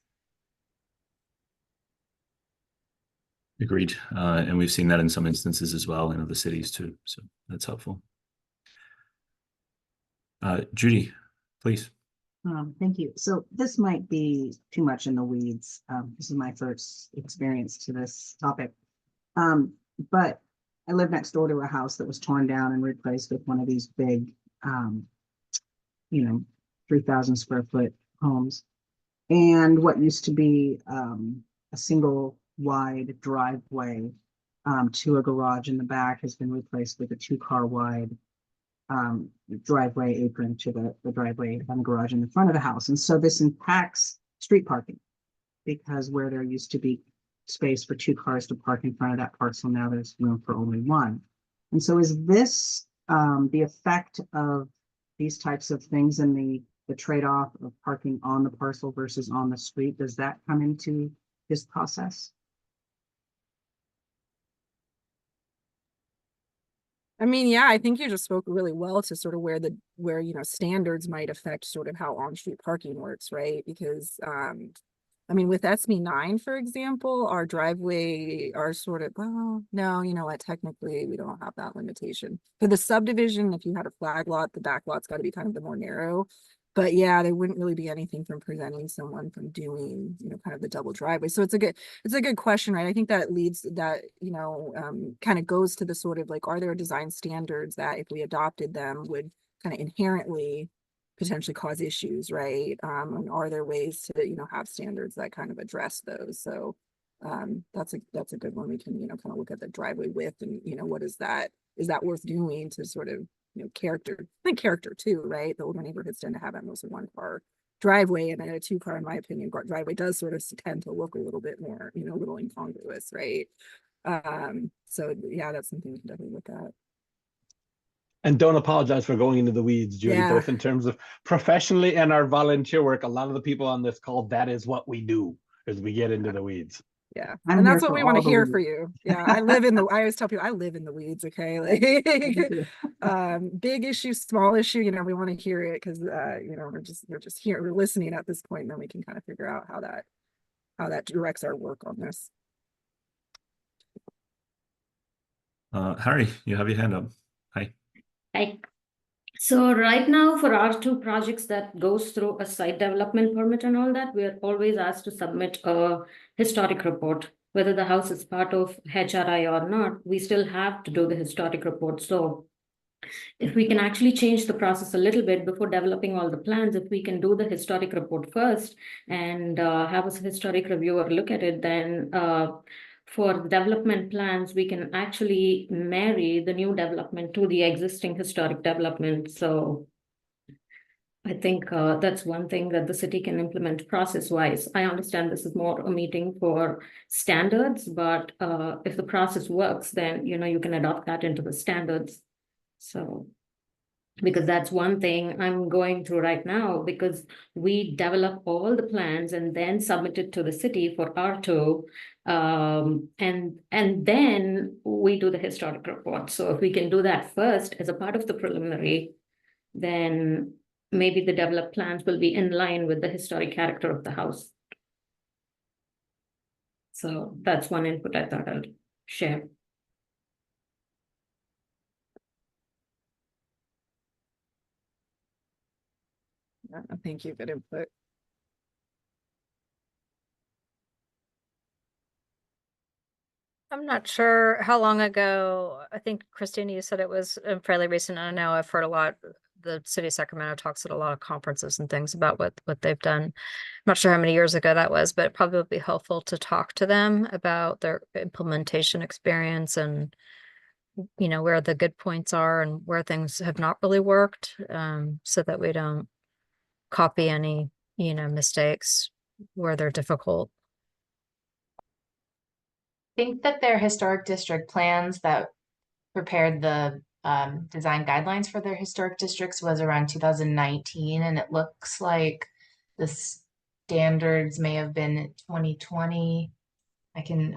Agreed. And we've seen that in some instances as well in other cities too. So that's helpful. Judy, please. Thank you. So this might be too much in the weeds. This is my first experience to this topic. But I live next door to a house that was torn down and replaced with one of these big, 3,000 square foot homes. And what used to be a single wide driveway to a garage in the back has been replaced with a 2-car wide driveway apron to the driveway and the garage in the front of the house. And so this impacts street parking, because where there used to be space for 2 cars to park in front of that parcel, now there's room for only 1. And so is this the effect of these types of things and the trade-off of parking on the parcel versus on the street? Does that come into this process? I mean, yeah, I think you just spoke really well to sort of where you know, standards might affect sort of how on-street parking works, right? Because I mean, with SB 9, for example, our driveway are sort of, well, no, you know what, technically we don't have that limitation. For the subdivision, if you had a flag lot, the back lot's got to be kind of the more narrow. But yeah, there wouldn't really be anything from preventing someone from doing, you know, kind of the double driveway. So it's a good question, right? I think that leads that, you know, kind of goes to the sort of like, are there design standards that if we adopted them would kind of inherently potentially cause issues, right? And are there ways to, you know, have standards that kind of address those? So that's a good one. We can, you know, kind of look at the driveway width and, you know, what is that worth doing to sort of, you know, character too, right? The older neighborhoods tend to have at most a 1-car driveway, and a 2-car, in my opinion, driveway does sort of tend to look a little bit more, you know, a little incongruous, right? So yeah, that's something we can definitely look at. And don't apologize for going into the weeds, Judy, Yeah. both in terms of professionally and our volunteer work. A lot of the people on this call, that is what we do, as we get into the weeds. Yeah, I'm and that's here what for we want to all the hear for weeds. you. Yeah, I always tell people I live in the weeds, okay? Like big issue, small issue, you know, we want to hear it because you know, we're just here, we're listening at this point, and then we can kind of figure out how that directs our work on this. Harry, you have your hand up. Hi. Hi. So right now for our 2 projects that goes through a site development permit and all that, we are always asked to submit a historic report. Whether the house is part of HRI or not, we still have to do the historic report. So if we can actually change the process a little bit before developing all the plans, if we can do the historic report first and have a historic reviewer look at it, then for development plans, we can actually marry the new development to the existing historic development. So I think that's one thing that the city can implement process-wise. I understand this is more a meeting for standards, but if the process works, then, you know, you can adopt that into the standards. So, because that's one thing I'm going through right now, because we develop all the plans and then submit it to the city for R2. And then we do the historic report. So if we can do that first as a part of the preliminary, then maybe the developed plans will be in line with the historic character of the house. So that's one input I thought I'd share. Thank you, good input. I'm not sure how long ago. I think Christina, you said it was fairly recent. I know I've heard a lot the city of Sacramento talks at a lot of conferences and things about what they've done. I'm not sure how many years ago that was, but it probably would be helpful to talk to them about their implementation experience and, you know, where the good points are and where things have not really worked, so that we don't copy any, you know, mistakes where they're difficult. Think that their historic district plans that prepared the design guidelines for their historic districts was around 2019, and it looks like the standards may have been 2020. I can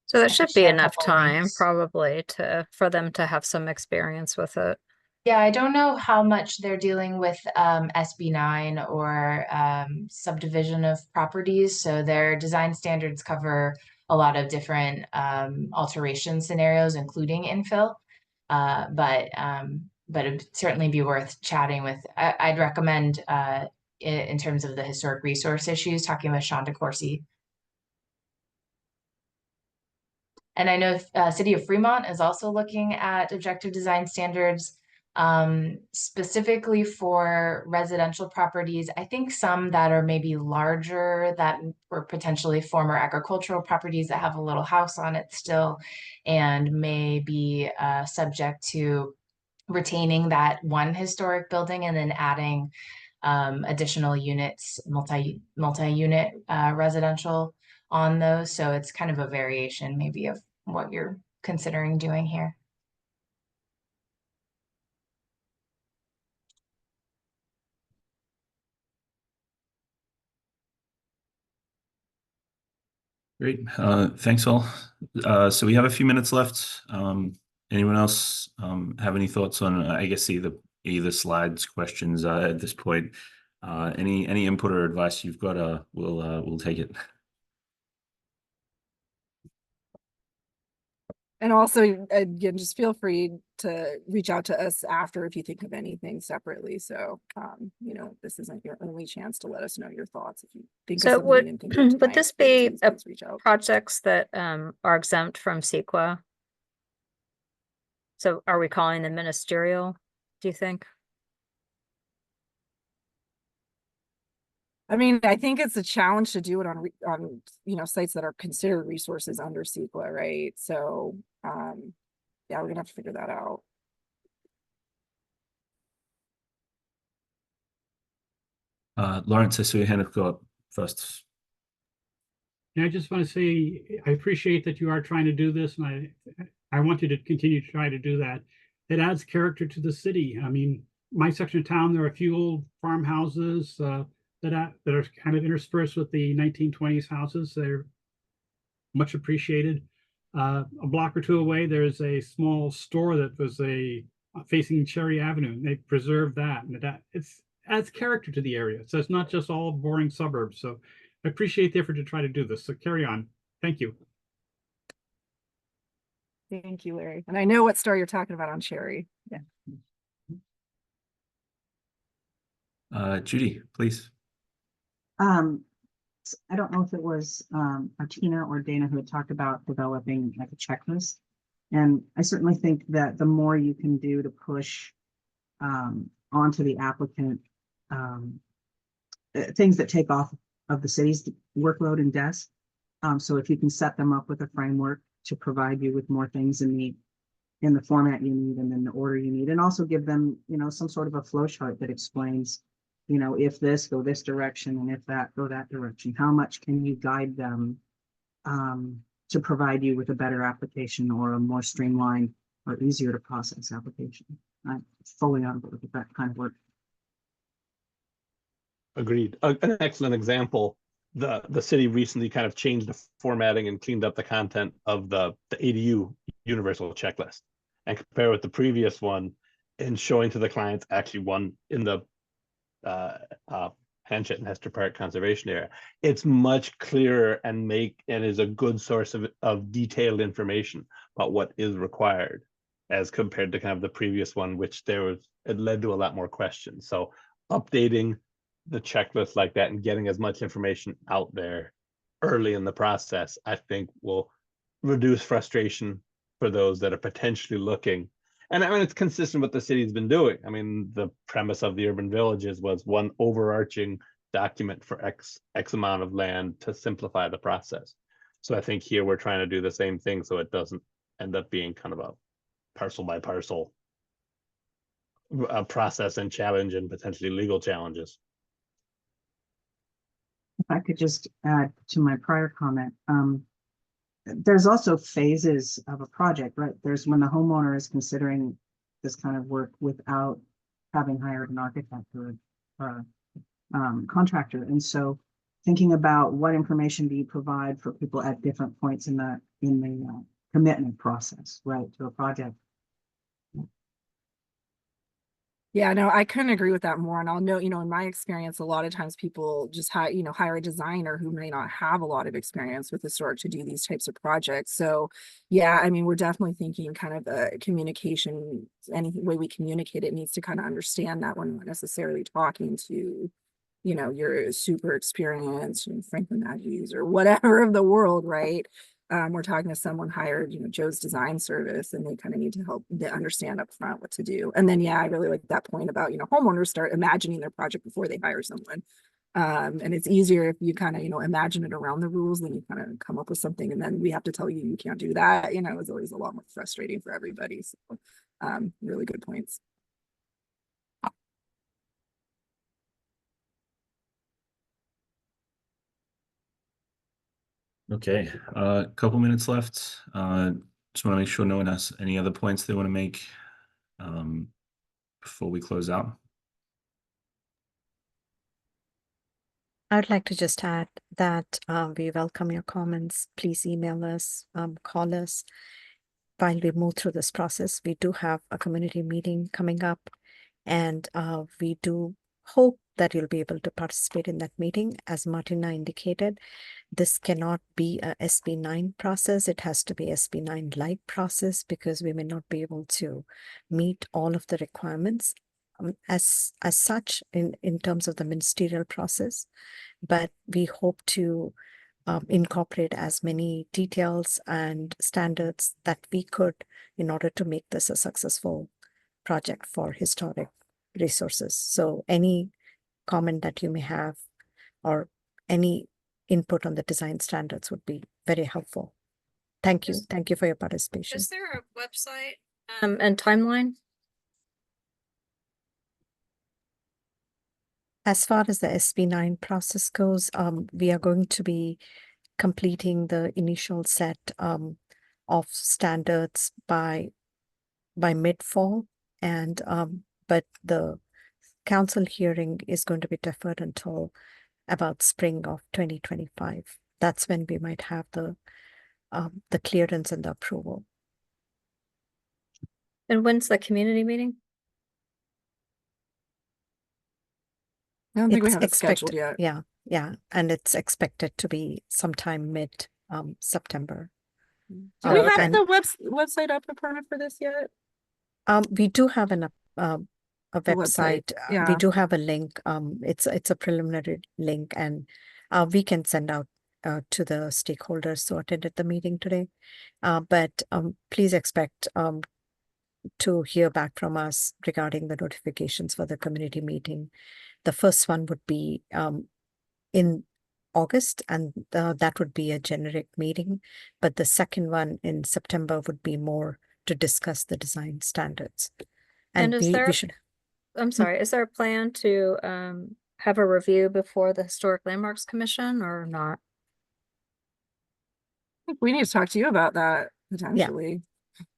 So I that can should be share a enough couple time links. probably for them to have some experience with it. Yeah, I don't know how much they're dealing with SB9 or subdivision of properties. So their design standards cover a lot of different alteration scenarios, including infill. But it'd certainly be worth chatting with. I'd recommend in terms of the historic resource issues, talking with Sean DeCourcy. And I know City of Fremont is also looking at objective design standards, specifically for residential properties. I think some that are maybe larger, that were potentially former agricultural properties that have a little house on it still, and may be subject to retaining that one historic building and then adding additional units, multi-unit residential on those. So it's kind of a variation maybe of what you're considering doing here. Great. Thanks all. So we have a few minutes left. Anyone else have any thoughts on, I guess, either slides, questions at this point? Any input or advice you've got, we'll take it. And also, again, just feel free to reach out to us after if you think of anything separately. So, you know, this isn't your only chance to let us know your thoughts. If you think So of something and think of would tonight, this please be reach out. projects that are exempt from CEQA? So are we calling them ministerial, do you think? I mean, I think it's a challenge to do it on you know, sites that are considered resources under CEQA, right? So, yeah, we're gonna have to figure that out. Lawrence, I saw your hand up go up first. And I just want to say, I appreciate that you are trying to do this, and I want you to continue to try to do that. It adds character to the city. I mean, my section of town, there are a few old farmhouses that are kind of interspersed with the 1920s houses. They're much appreciated. A block or two away, there's a small store that was facing Cherry Avenue, and they preserved that, and that adds character to the area. So it's not just all boring suburbs. So I appreciate the effort to try to do this. So carry on. Thank you. Thank you, Larry. And I know what store you're talking about on Cherry. Yeah. Judy, please. I don't know if it was Tina or Dana who had talked about developing like a checklist. And I certainly think that the more you can do to push onto the applicant things that take off of the city's workload and desk. So if you can set them up with a framework to provide you with more things in the format you need and in the order you need, and also give them, you know, some sort of a flow chart that explains, you know, if this, go this direction, and if that, go that direction. How much can you guide them to provide you with a better application or a more streamlined or easier to process application? I'm fully on board with that kind of work. Agreed. An excellent example. The city recently kind of changed the formatting and cleaned up the content of the ADU universal checklist, and compare with the previous one in showing to the clients actually one in the Hanchett and Hester Park Conservation Area. It's much clearer and is a good source of detailed information about what is required, as compared to kind of the previous one, which it led to a lot more questions. So updating the checklist like that and getting as much information out there early in the process, I think will reduce frustration for those that are potentially looking And I mean, it's consistent with what the city's been doing. I mean, the premise of the urban villages was one overarching document for X amount of land to simplify the process. So I think here we're trying to do the same thing so it doesn't end up being kind of a parcel by parcel process and challenge and potentially legal challenges. If I could just add to my prior comment, there's also phases of a project, right? There's when the homeowner is considering this kind of work without having hired an architect or contractor. And so thinking about what information do you provide for people at different points in the commitment process, right, to a project. Yeah, no, I couldn't agree with that more. And I'll note, in my experience, a lot of times people just hire a designer who may not have a lot of experience with historic to do these types of projects. So yeah, I mean, we're definitely thinking kind of communication, any way we communicate it needs to kind of understand that we're not necessarily talking to, your super experienced Franklin Aggies or whatever of the world, right? We're talking to someone hired, Joe's design service, and they kind of need to help to understand up front what to do. And then, yeah, I really like that point about, homeowners start imagining their project before they hire someone. And it's easier if you kind of, imagine it around the rules, then you kind of come up with something and then we have to tell you, you can't do that. It's always a lot more frustrating for everybody. So really good points. Okay, a couple minutes left. Just want to make sure no one has any other points they want to make before we close out. I would like to just add that we welcome your comments. Please email us, call us while we move through this process. We do have a community meeting coming up, and we do hope that you'll be able to participate in that meeting. As Martina indicated, this cannot be a SB9 process. It has to be SB9 light process because we may not be able to meet all of the requirements as such in terms of the ministerial process. But we hope to incorporate as many details and standards that we could in order to make this a successful project for historic resources. So any comment that you may have or any input on the design standards would be very helpful. Thank you. Thank you for your participation. Is there a website? And timeline? As far as the SB9 process goes, we are going to be completing the initial set of standards by mid-fall, and but the council hearing is going to be deferred until about spring of 2025. That's when we might have the clearance and the approval. And when's the community meeting? I don't think we have it scheduled yet. Yeah, and it's expected to be sometime mid September. Do we have the website up and permit for this yet? We do have a website. Yeah. We do have a link. It's a preliminary link, and we can send out to the stakeholders who attended the meeting today. But please expect to hear back from us regarding the notifications for the community meeting. The first one would be in August, and that would be a generic meeting. But the second one in September would be more to discuss the design standards. And we should. I'm sorry, is there a plan to have a review before the Historic Landmarks Commission or not? I think we need to talk to you about that potentially.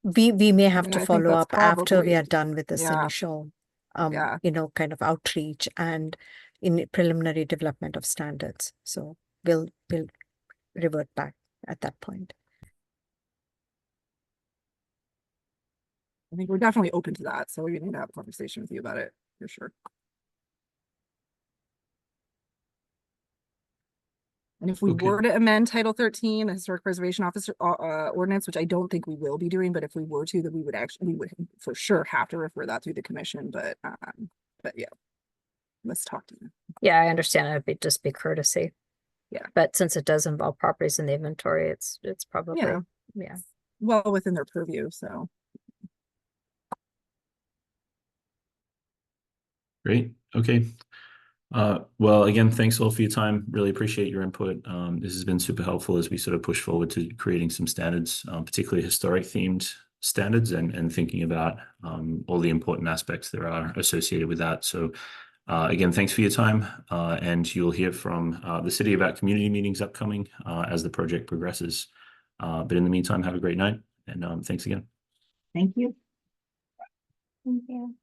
We may have to I think follow that's up after we probably- are done with this Yeah. initial, Yeah. kind of outreach and in preliminary development of standards. So we'll revert back at that point. I think we're definitely open to that. So we need to have a conversation with you about it for sure. And if we Okay. were to amend Title 13, the Historic Preservation Officer ordinance, which I don't think we will be doing, but if we were to, then we would for sure have to refer that through the commission. But yeah, let's talk to them. Yeah, I understand. It'd just be courtesy. Yeah. But since it does involve properties in the inventory, it's probably, Yeah. yeah. Well within their purview. So Great. Okay. Well, again, thanks all for your time. Really appreciate your input. This has been super helpful as we sort of push forward to creating some standards, particularly historic themed standards and thinking about all the important aspects that are associated with that. So again, thanks for your time. And you'll hear from the city about community meetings upcoming as the project progresses. But in the meantime, have a great night and thanks again. Thank you. Thank you.